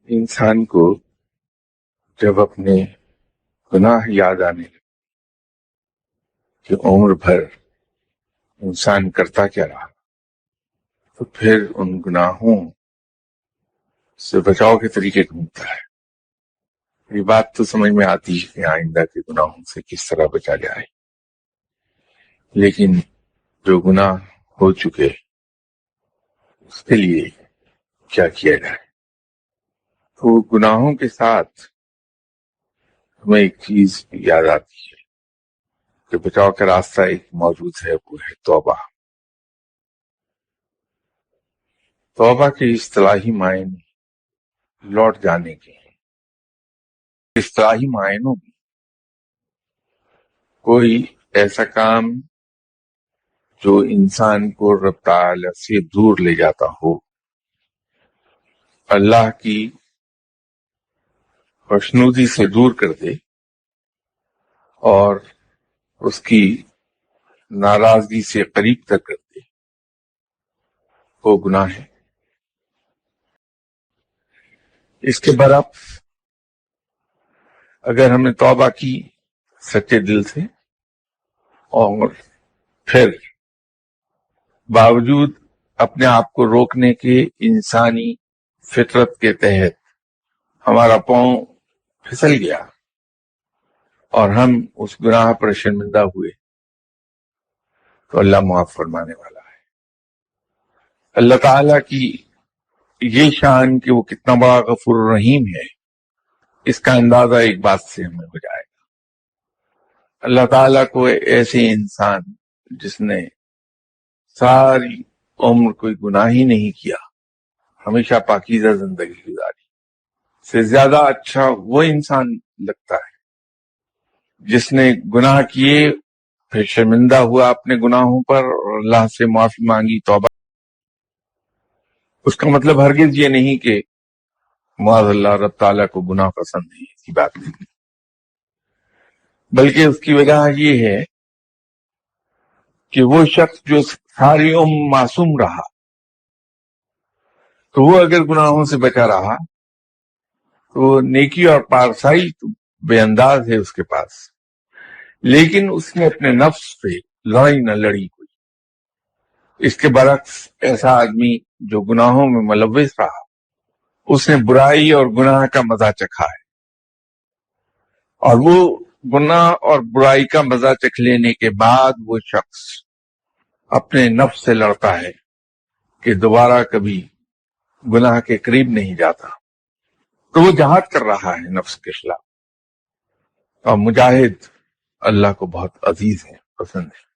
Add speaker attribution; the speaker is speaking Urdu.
Speaker 1: انسان کو جب اپنے گناہ یاد آنے لگے کہ عمر بھر انسان کرتا کیا رہا، تو پھر ان گناہوں سے بچاؤ کے طریقے ڈھونڈتا ہے۔ یہ بات تو سمجھ میں آتی ہے کہ آئندہ کے گناہوں سے کس طرح بچا جائے، لیکن جو گناہ ہو چکے اس کے لیے کیا کیا جائے؟ تو گناہوں کے ساتھ ہمیں ایک چیز یاد آتی ہے کہ بچاؤ کا راستہ ایک موجود ہے، وہ ہے توبہ۔ توبہ کے اصطلاحی معنی لوٹ جانے کے ہیں۔ اصطلاحی معنوں میں کوئی ایسا کام جو انسان کو رب تعالی سے دور لے جاتا ہو، اللہ کی خوشنودی سے دور کر دے اور اس کی ناراضگی سے قریب تک کر دے، وہ گناہ ہے۔ اس کے برعکس اگر ہم نے توبہ کی سچے دل سے اور پھر باوجود اپنے آپ کو روکنے کے انسانی فطرت کے تحت ہمارا پاؤں پھسل گیا اور ہم اس گناہ پر شرمندہ ہوئے، تو اللہ معاف فرمانے والا ہے۔ اللہ تعالیٰ کی یہ شان کہ وہ کتنا بڑا غفور رحیم ہے، اس کا اندازہ ایک بات سے ہمیں ہو جائے گا۔ اللہ تعالیٰ کو ایسے انسان جس نے ساری عمر کوئی گناہ ہی نہیں کیا، ہمیشہ پاکیزہ زندگی گزاری، سے زیادہ اچھا وہ انسان لگتا ہے جس نے گناہ کیے، پھر شرمندہ ہوا اپنے گناہوں پر اور اللہ سے معافی مانگی، توبہ۔ اس کا مطلب ہرگز یہ نہیں کہ معاذ اللہ رب تعالیٰ کو گناہ پسند نہیں، ایسی بات نہیں، بلکہ اس کی وجہ یہ ہے کہ وہ شخص جو ساری عمر معصوم رہا، تو وہ اگر گناہوں سے بچا رہا تو نیکی اور پارسائی تو بے انداز ہے اس کے پاس، لیکن اس نے اپنے نفس سے لڑائی نہ لڑی کوئی۔ اس کے برعکس ایسا آدمی جو گناہوں میں ملوث رہا، اس نے برائی اور گناہ کا مزہ چکھا ہے، اور وہ گناہ اور برائی کا مزہ چکھ لینے کے بعد وہ شخص اپنے نفس سے لڑتا ہے کہ دوبارہ کبھی گناہ کے قریب نہیں جاتا، تو وہ جہاد کر رہا ہے نفس کے خلاف، اور مجاہد اللہ کو بہت عزیز ہے، پسند ہے۔